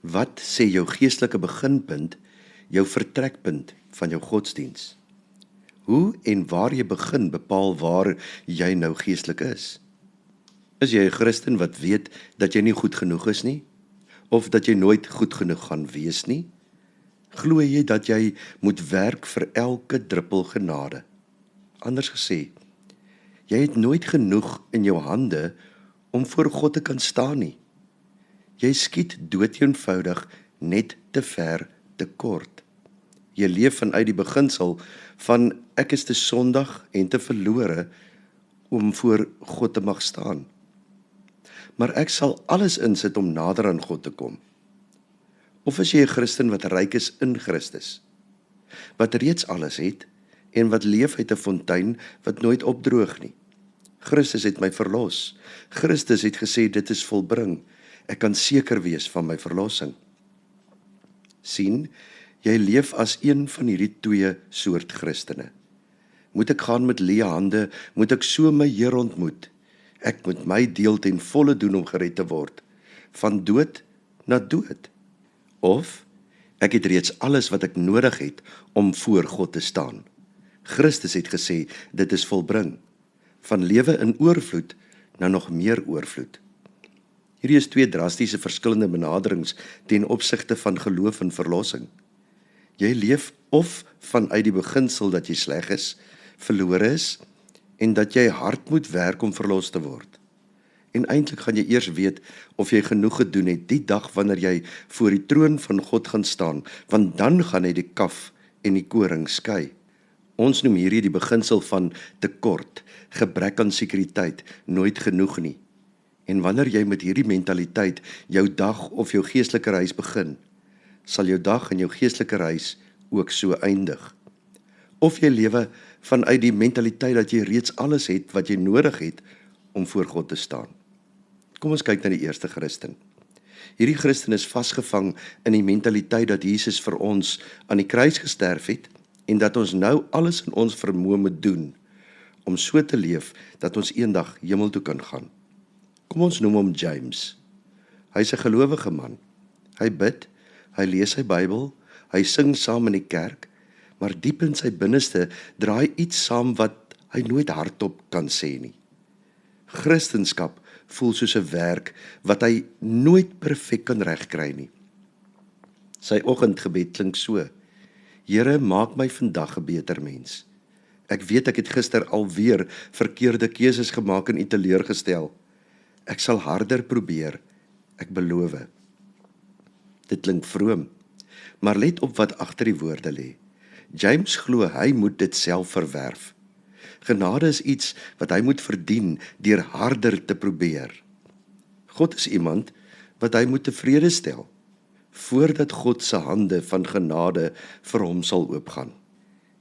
Wat sê jou geestelike beginpunt, jou vertrekpunt van jou godsdiens? Hoe en waar jy begin bepaal waar jy nou geestelik is. Is jy 'n Christen wat weet dat jy nie goed genoeg is nie? Of dat jy nooit goed genoeg gaan wees nie? Glo jy dat jy moet werk vir elke druppel genade? Anders gesê, jy het nooit genoeg in jou hande om voor God te kan staan nie. Jy skiet doodeenvoudig net te ver te kort. Jy leef vanuit die beginsel van ek is te sondig en te verlore om voor God te mag staan. Maar ek sal alles insit om nader aan God te kom. Of is jy 'n Christen wat ryk is in Christus, wat reeds alles het en wat leef uit 'n fontein wat nooit opdroog nie? Christus het my verlos. Christus het gesê dit is volbring. Ek kan seker wees van my verlossing. Sien, jy leef as een van hierdie twee soort Christene. Moet ek gaan met leë hande, moet ek so my Here ontmoet. Ek moet my deel ten volle doen om gered te word, van dood na dood. Of, ek het reeds alles wat ek nodig het om voor God te staan. Christus het gesê, dit is volbring. Van lewe in oorvloed na nog meer oorvloed. Hierdie is twee drastiese verskillende benaderings ten opsigte van geloof en verlossing. Jy leef of vanuit die beginsel dat jy sleg is, verlore is, en dat jy hard moet werk om verlos te word. En eintlik gaan jy eers weet of jy genoeg gedoen het die dag wanneer jy voor die troon van God gaan staan, want dan gaan hy die kaf en die koring skei. Ons noem hierdie die beginsel van tekort, gebrek aan sekuriteit, nooit genoeg nie. En wanneer jy met hierdie mentaliteit jou dag of jou geestelike reis begin, sal jou dag en jou geestelike reis ook so eindig. Of jy lewe vanuit die mentaliteit dat jy reeds alles het wat jy nodig het om voor God te staan. Kom ons kyk na die eerste Christen. Hierdie Christen is vasgevang in die mentaliteit dat Jesus vir ons aan die kruis gesterf het en dat ons nou alles in ons vermoë moet doen om so te leef dat ons eendag hemel toe kan gaan. Kom ons noem hom James. Hy is 'n gelowige man. Hy bid, hy lees sy Bybel, hy sing saam in die kerk, maar diep in sy binneste draai iets saam wat hy nooit hardop kan sê nie. Christenskap voel soos 'n werk wat hy nooit perfek kan regkry nie. Sy oggendgebed klink so: Here, maak my vandag 'n beter mens. Ek weet ek het gister alweer verkeerde keuses gemaak en u teleurgestel. Ek sal harder probeer, ek beloof. Dit klink vroom, maar let op wat agter die woorde lê. James glo hy moet dit self verwerf. Genade is iets wat hy moet verdien deur harder te probeer. God is iemand wat hy moet tevrede stel, voordat God se hande van genade vir hom sal oopgaan.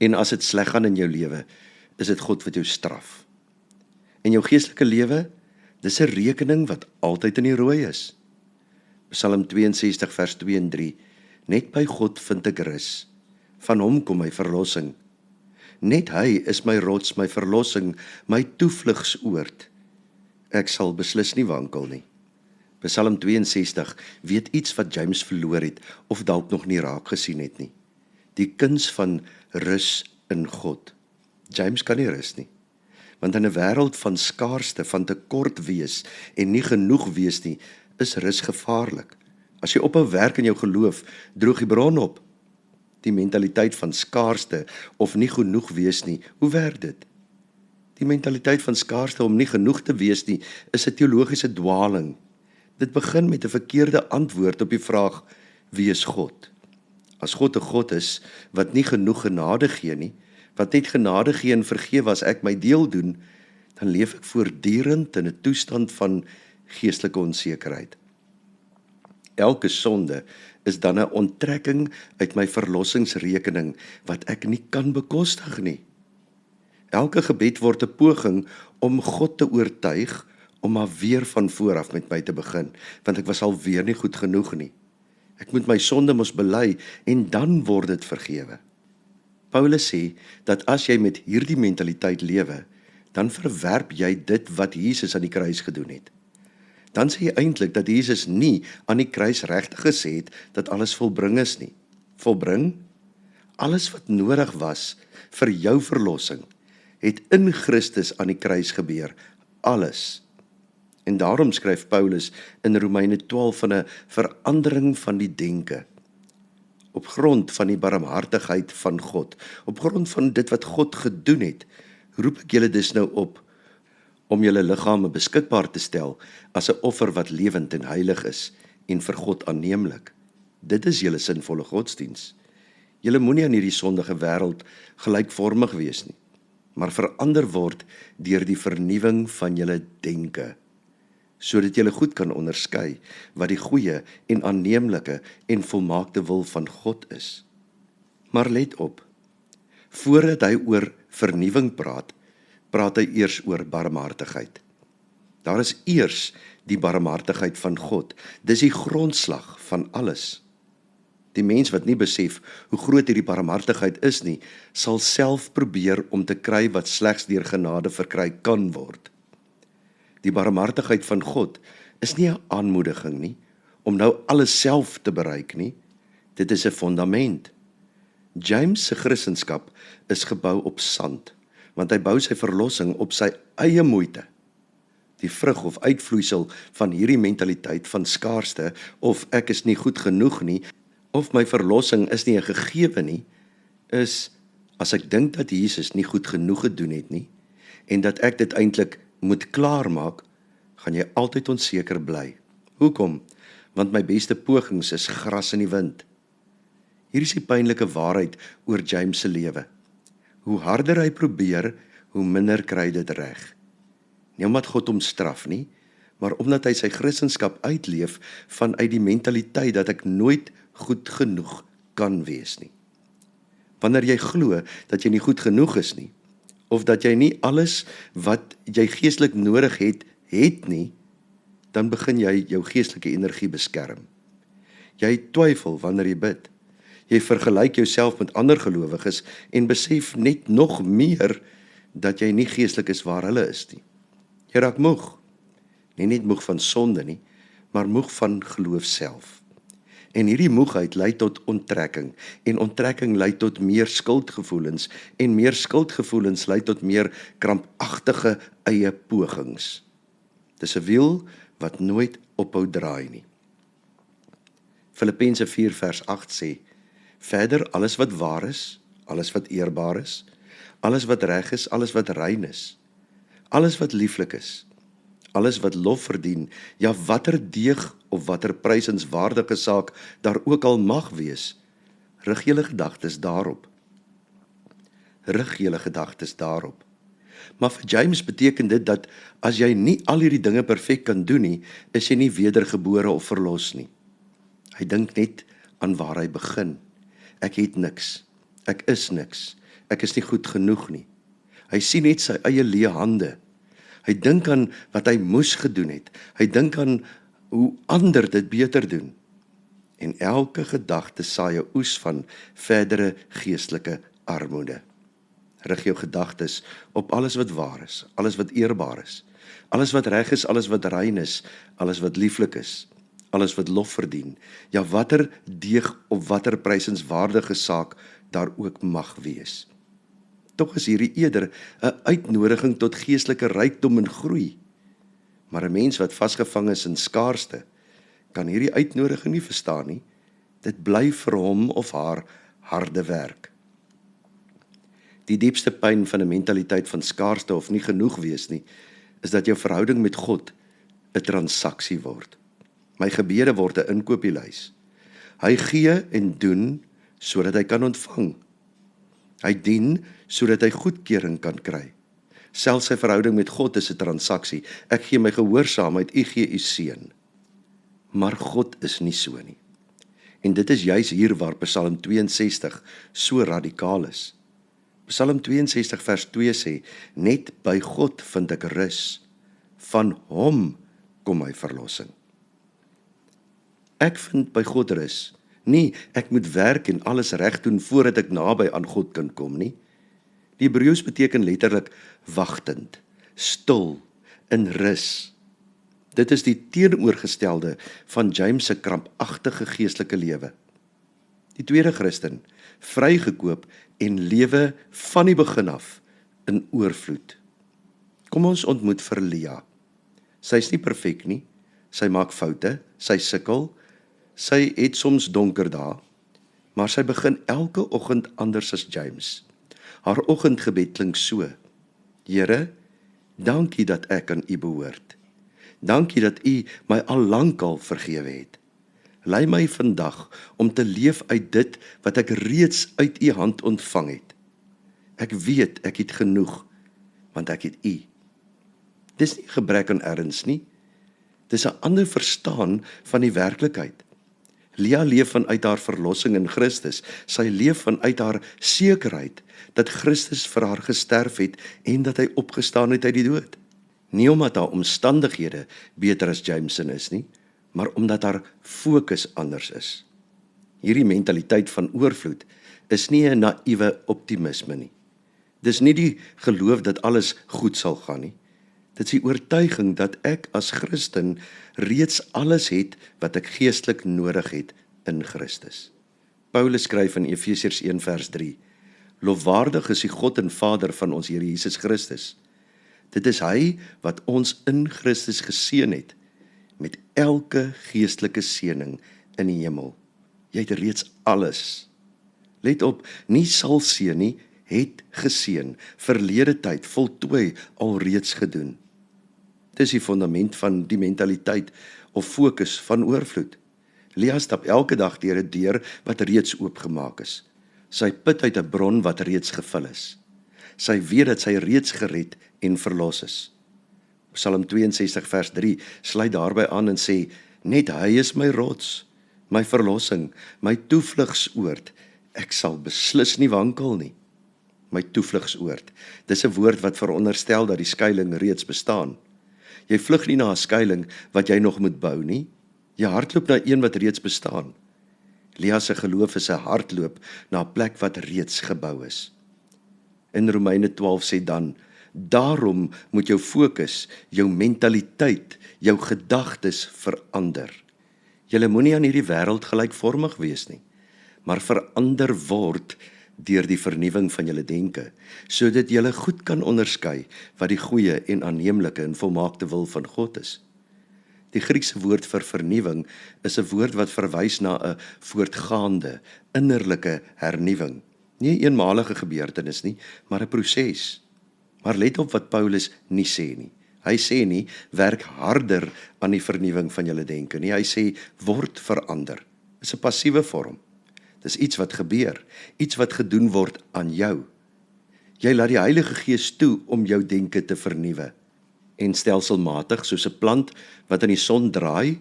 En as dit sleg gaan in jou lewe, is dit God wat jou straf. En jou geestelike lewe, dis 'n rekening wat altyd in die rooi is. Psalm 62 vers 2 en 3, net by God vind ek rus, van hom kom my verlossing. Net hy is my rots, my verlossing, my toevlugsoord. Ek sal beslis nie wankel nie. Psalm 62 weet iets wat James verloor het, of dalk nog nie raak gesien het nie. Die kuns van rus in God. James kan nie rus nie, want in 'n wêreld van skaarste, van tekort wees en nie genoeg wees nie, is rus gevaarlik. As jy ophou werk in jou geloof, droog die bron op. Die mentaliteit van skaarste of nie genoeg wees nie, hoe werk dit? Die mentaliteit van skaarste om nie genoeg te wees nie, is 'n teologiese dwaling. Dit begin met 'n verkeerde antwoord op die vraag, wie is God? As God 'n God is, wat nie genoeg genade gee nie, wat net genade gee en vergewe as ek my deel doen, dan leef ek voortdurend in 'n toestand van geestelike onsekerheid. Elke sonde is dan 'n onttrekking uit my verlossingsrekening wat ek nie kan bekostig nie. Elke gebed word 'n poging om God te oortuig om maar weer van voor af met my te begin, want ek was al weer nie goed genoeg nie. Ek moet my sonde mos bely en dan word dit vergewe. Paulus sê dat as jy met hierdie mentaliteit lewe, dan verwerp jy dit wat Jesus aan die kruis gedoen het. dan sê jy eintlik dat Jesus nie aan die kruis regtig gesê het dat alles volbring is nie. Volbring? Alles wat nodig was vir jou verlossing, het in Christus aan die kruis gebeur. Alles. En daarom skryf Paulus in Romeine 12 van 'n verandering van die denke. Op grond van die barmhartigheid van God, op grond van dit wat God gedoen het, roep ek julle dus nou op om julle liggame beskikbaar te stel as 'n offer wat lewend en heilig is en vir God aanneemlik. Dit is julle sinvolle godsdiens. Julle moenie aan hierdie sondige wêreld gelykvormig wees nie, maar verander word deur die vernuwing van julle denke, sodat julle goed kan onderskei wat die goeie en aanneemlike en volmaakte wil van God is. Maar let op, voordat hy oor vernuwing praat, praat hy eers oor barmhartigheid. Daar is eers die barmhartigheid van God. Dis die grondslag van alles. Die mens wat nie besef hoe groot hierdie barmhartigheid is nie, sal self probeer om te kry wat slegs deur genade verkry kan word. Die barmhartigheid van God is nie 'n aanmoediging nie, om nou alles self te bereik nie. Dit is 'n fondament. James se Christendom is gebou op sand, want hy bou sy verlossing op sy eie moeite. Die vrug of uitvloeisel van hierdie mentaliteit van skaarste, of ek is nie goed genoeg nie, of my verlossing is nie 'n gegewe nie, is as ek dink dat Jesus nie goed genoeg gedoen het nie, en dat ek dit eintlik moet klaarmaak, gaan jy altyd onseker bly. Hoekom? Want my beste pogings is gras in die wind. Hier is die pynlike waarheid oor James se lewe. Hoe harder hy probeer, hoe minder kry dit reg. Nie omdat God hom straf nie, maar omdat hy sy Christendom uitleef vanuit die mentaliteit dat ek nooit goed genoeg kan wees nie. Wanneer jy glo dat jy nie goed genoeg is nie, of dat jy nie alles wat jy geestelik nodig het nie, dan begin jy jou geestelike energie beskerm. Jy twyfel wanneer jy bid. Jy vergelyk jouself met ander gelowiges en besef net nog meer dat jy nie geestelik is waar hulle is nie. Jy raak moeg. Nie net moeg van sonde nie, maar moeg van geloof self. En hierdie moegheid lei tot onttrekking, en onttrekking lei tot meer skuldgevoelens, en meer skuldgevoelens lei tot meer krampagtige eie pogings. Dis 'n wiel wat nooit ophou draai nie. Filippense 4 vers 8 sê, verder alles wat waar is, alles wat eerbaar is, alles wat reg is, alles wat rein is, alles wat lieflik is, alles wat lof verdien, ja watter deeg of watter prysenswaardige saak daar ook al mag wees, rig julle gedagtes daarop. Rig julle gedagtes daarop. Maar vir James beteken dit dat as jy nie al hierdie dinge perfek kan doen nie, is jy nie wedergebore of verlos nie. Hy dink net aan waar hy begin. Ek het niks. Ek is niks. Ek is nie goed genoeg nie. Hy sien net sy eie leë hande. Hy dink aan wat hy moes gedoen het. Hy dink aan hoe ander dit beter doen. En elke gedagte saai 'n oes van verdere geestelike armoede. Rig jou gedagtes op alles wat waar is, alles wat eerbaar is, alles wat reg is, alles wat rein is, alles wat lieflik is, alles wat lof verdien, ja watter deeg of watter prysenswaardige saak daar ook mag wees. Tog is hierdie eerder 'n uitnodiging tot geestelike rykdom en groei. Maar 'n mens wat vasgevang is in skaarste, kan hierdie uitnodiging nie verstaan nie. Dit bly vir hom of haar harde werk. Die diepste pyn van 'n mentaliteit van skaarste of nie genoeg wees nie, is dat jou verhouding met God 'n transaksie word. My gebede word 'n inkopieslys. Hy gee en doen sodat hy kan ontvang. Hy dien sodat hy goedkeuring kan kry. Selfs sy verhouding met God is 'n transaksie. Ek gee my gehoorsaamheid, u gee u seën. Maar God is nie so nie. En dit is juis hier waar Psalm 62 so radikaal is. Psalm 62 vers 2 sê, net by God vind ek rus, van hom kom my verlossing. Ek vind by God rus, nie ek moet werk en alles reg doen voordat ek naby aan God kan kom nie. Die Hebreëus beteken letterlik wagtend, stil, in rus. Dit is die teenoorgestelde van James se krampagtige geestelike lewe. Die tweede Christen, vrygekoop en lewe van die begin af in oorvloed. Kom ons ontmoet vir Lia. Sy is nie perfek nie, sy maak foute, sy sukkel, sy het soms donker dae, maar sy begin elke oggend anders as James. Haar oggendgebed klink so: Here, dankie dat ek aan U behoort. Dankie dat U my al lankal vergewe het. Lei my vandag om te leef uit dit wat ek reeds uit U hand ontvang het. Ek weet ek het genoeg, want ek het U. Dis nie gebrek aan erns nie. Dis 'n ander verstaan van die werklikheid. Lia leef vanuit haar verlossing in Christus. Sy leef vanuit haar sekerheid dat Christus vir haar gesterf het en dat hy opgestaan het uit die dood. Nie omdat haar omstandighede beter as Jameson is nie, maar omdat haar fokus anders is. Hierdie mentaliteit van oorvloed is nie 'n naïewe optimisme nie. Dis nie die geloof dat alles goed sal gaan nie. Dit is die oortuiging dat ek as Christen reeds alles het wat ek geestelik nodig het in Christus. Paulus skryf in Efesiërs 1 vers 3: Lofwaardig is die God en Vader van ons Here Jesus Christus. Dit is hy wat ons in Christus geseën het met elke geestelike seëning in die hemel. Jy het reeds alles. Let op, nie sal seën nie, het geseën, verlede tyd, voltooi, alreeds gedoen. Dis die fundament van die mentaliteit of fokus van oorvloed. Lia stap elke dag deur 'n deur wat reeds oopgemaak is. Sy put uit 'n bron wat reeds gevul is. Sy weet dat sy reeds gered en verlos is. Psalm 62 vers 3 sluit daarby aan en sê: Net hy is my rots, my verlossing, my toevlugsoord. Ek sal beslis nie wankel nie. My toevlugsoord. Dis 'n woord wat veronderstel dat die skuilings reeds bestaan. Jy vlug nie na 'n skuilings wat jy nog moet bou nie. Jy hardloop na een wat reeds bestaan. Lia se geloof is 'n hardloop na 'n plek wat reeds gebou is. In Romeine 12 sê dan: Daarom moet jou fokus, jou mentaliteit, jou gedagtes verander. Jy moenie aan hierdie wêreld gelykvormig wees nie, maar verander word deur die vernuwing van julle denke, sodat julle goed kan onderskei wat die goeie en aanneemlike en volmaakte wil van God is. Die Griekse woord vir vernuwing is 'n woord wat verwys na 'n voortgaande, innerlike hernuwing. Nie 'n eenmalige gebeurtenis nie, maar 'n proses. Maar let op wat Paulus nie sê nie. Hy sê nie, werk harder aan die vernuwing van julle denke nie. Hy sê, word verander. Dis 'n passiewe vorm. Dis iets wat gebeur, iets wat gedoen word aan jou. Jy laat die Heilige Gees toe om jou denke te vernuwe. En stelselmatig, soos 'n plant wat in die son draai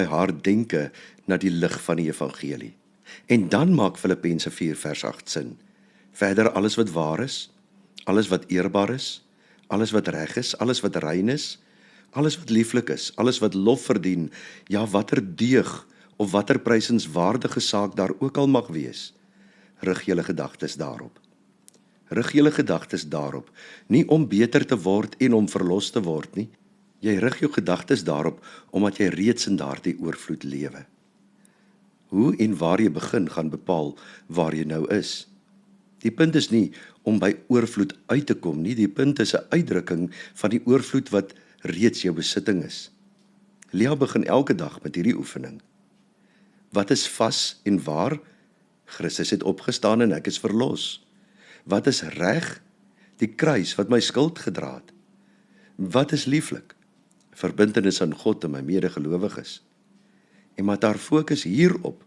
haar denke na die lig van die evangelie. En dan maak Filippense 4 vers 8 sin. Verder alles wat waar is, alles wat eerbaar is, alles wat reg is, alles wat rein is, alles wat lieflik is, alles wat lof verdien, ja watter deug of watter prysenswaardige saak daar ook al mag wees, rig julle gedagtes daarop. Rig julle gedagtes daarop, nie om beter te word en om verlos te word nie. Jy rig jou gedagtes daarop, omdat jy reeds in daardie oorvloed lewe. Hoe en waar jy begin gaan bepaal waar jy nou is. Die punt is nie om by oorvloed uit te kom nie, die punt is 'n uitdrukking van die oorvloed wat reeds jou besitting is. Lia begin elke dag met hierdie oefening. Wat is vas en waar? Christus het opgestaan en ek is verlos. Wat is reg? Die kruis wat my skuld gedra het. Wat is lieflik? Verbintenis aan God en my medegelowiges. En met haar fokus hierop,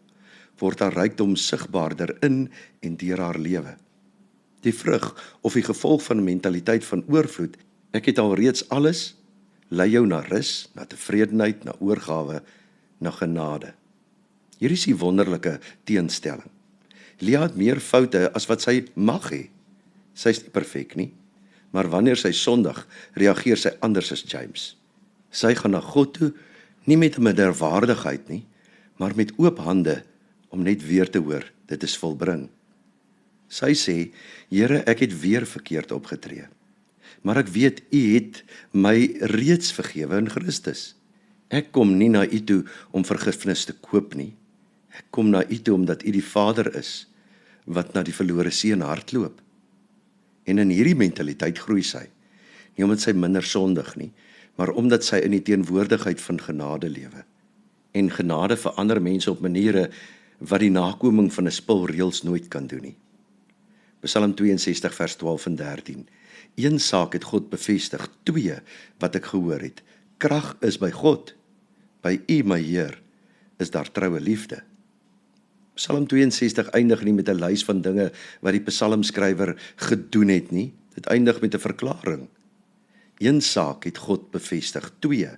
word haar rykdom sigbaarder in en deur haar lewe. Die vrug of die gevolg van 'n mentaliteit van oorvloed, ek het al reeds alles, lei jou na rus, na tevredenheid, na oorgawe, na genade. Hier is die wonderlike teenstelling. Lia het meer foute as wat sy mag hê. Sy is nie perfek nie, maar wanneer sy sondig, reageer sy anders as James. Sy gaan na God toe, nie met 'n minderwaardigheid nie, maar met oop hande, om net weer te hoor, dit is volbring. Sy sê, Here, ek het weer verkeerd opgetree. maar ek weet U het my reeds vergewe in Christus. Ek kom nie na U toe om vergifnis te koop nie. Ek kom na U toe omdat U die Vader is, wat na die verlore seun hardloop. En in hierdie mentaliteit groei sy, nie omdat sy minder sondig nie, maar omdat sy in die teenwoordigheid van genade lewe. En genade verander mense op maniere wat die nakoming van 'n spil reëls nooit kan doen nie. Psalm 62 vers 12 en 13. Een saak het God bevestig, twee wat ek gehoor het. Krag is by God, by U my Heer is daar troue liefde. Psalm 62 eindig nie met 'n lys van dinge wat die psalmskrywer gedoen het nie, dit eindig met 'n verklaring. Een saak het God bevestig, twee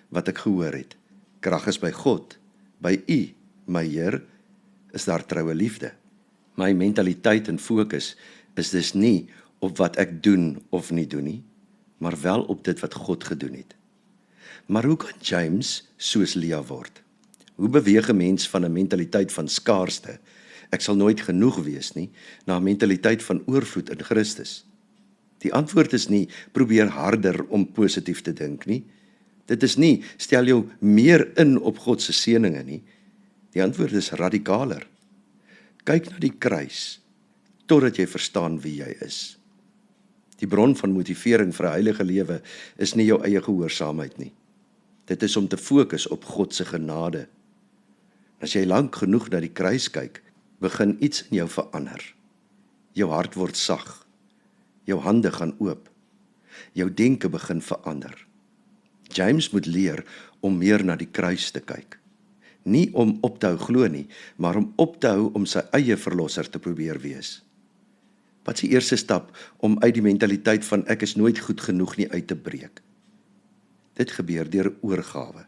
wat ek gehoor het. Krag is by God, by U my Heer is daar troue liefde. My mentaliteit en fokus is dus nie op wat ek doen of nie doen nie, maar wel op dit wat God gedoen het. Maar hoe kan James soos Lea word? Hoe beweeg 'n mens van 'n mentaliteit van skaarste, ek sal nooit genoeg wees nie, na 'n mentaliteit van oorvloed in Christus? Die antwoord is nie, probeer harder om positief te dink nie. Dit is nie, stel jou meer in op God se seëninge nie. Die antwoord is radikaler. Kyk na die kruis, totdat jy verstaan wie jy is. Die bron van motivering vir 'n heilige lewe is nie jou eie gehoorsaamheid nie. Dit is om te fokus op God se genade. As jy lank genoeg na die kruis kyk, begin iets in jou verander. Jou hart word sag. Jou hande gaan oop. Jou denke begin verander. James moet leer om meer na die kruis te kyk. Nie om op te hou glo nie, maar om op te hou om sy eie verlosser te probeer wees. Wat is die eerste stap om uit die mentaliteit van ek is nooit goed genoeg nie uit te breek? Dit gebeur deur oorgawe.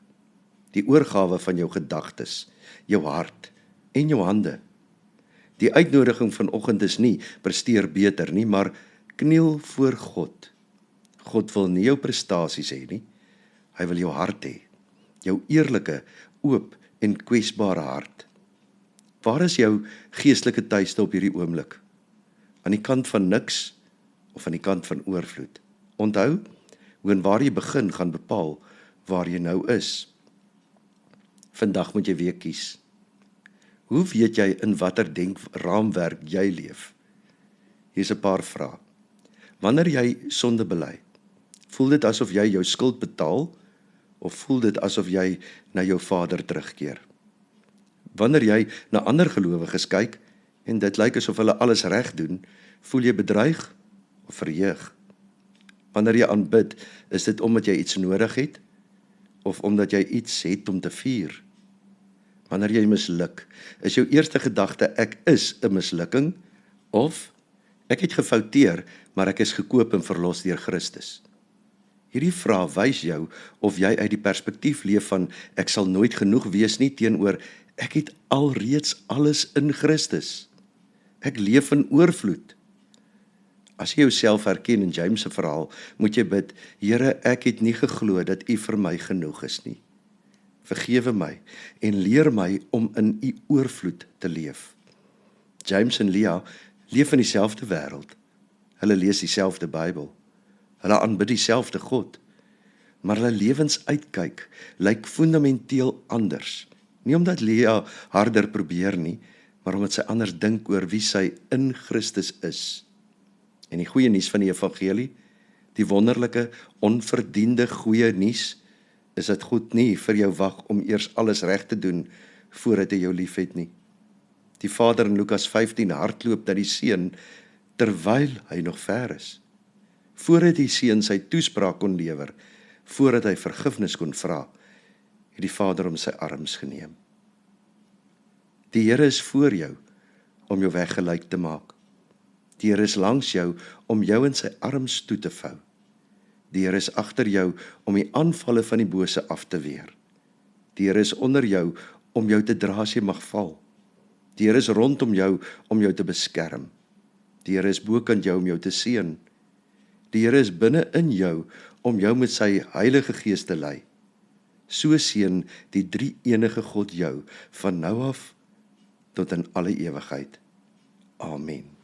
Die oorgawe van jou gedagtes, jou hart en jou hande. Die uitnodiging vanoggend is nie presteer beter nie, maar kniel voor God. God wil nie jou prestasies hê nie. Hy wil jou hart hê. Jou eerlike, oop en kwesbare hart. Waar is jou geestelike tuiste op hierdie oomblik? Aan die kant van niks of aan die kant van oorvloed? Onthou, hoe en waar jy begin gaan bepaal waar jy nou is. Vandag moet jy weer kies. Hoe weet jy in watter denkraamwerk jy leef? Hier is 'n paar vrae. Wanneer jy sonde bely, voel dit asof jy jou skuld betaal of voel dit asof jy na jou Vader terugkeer? Wanneer jy na ander gelowiges kyk en dit lyk asof hulle alles reg doen, voel jy bedreig of verheug? Wanneer jy aanbid, is dit omdat jy iets nodig het of omdat jy iets het om te vier? Wanneer jy misluk, is jou eerste gedagte ek is 'n mislukking of ek het gefouteer, maar ek is gekoop en verlos deur Christus? Hierdie vraag wys jou of jy uit die perspektief leef van ek sal nooit genoeg wees nie teenoor ek het alreeds alles in Christus. Ek leef in oorvloed. As jy jouself herken in James se verhaal, moet jy bid, Here, ek het nie geglo dat U vir my genoeg is nie. Vergewe my en leer my om in U oorvloed te leef. James en Lea leef in dieselfde wêreld. Hulle lees dieselfde Bybel. Hulle aanbid dieselfde God. Maar hulle lewensuitkyk lyk fundamenteel anders. Nie omdat Lea harder probeer nie, maar omdat sy anders dink oor wie sy in Christus is. En die goeie nuus van die evangelie, die wonderlike, onverdiende goeie nuus, is dat God nie vir jou wag om eers alles reg te doen voordat hy jou liefhet nie. Die Vader in Lukas 15 hardloop na die seun terwyl hy nog ver is. Voordat die seun sy toespraak kon lewer, voordat hy vergifnis kon vra, het die Vader hom sy arms geneem. Die Here is voor jou om jou weg gelyk te maak. Die Here is langs jou om jou in sy arms toe te vou. Die Here is agter jou om die aanvalle van die bose af te weer. Die Here is onder jou om jou te dra as jy mag val. Die Here is rondom jou om jou te beskerm. Die Here is bokant jou om jou te seën. Die Here is binne in jou om jou met sy Heilige Gees te lei. So seën die drie enige God jou van nou af tot in alle ewigheid. Amen.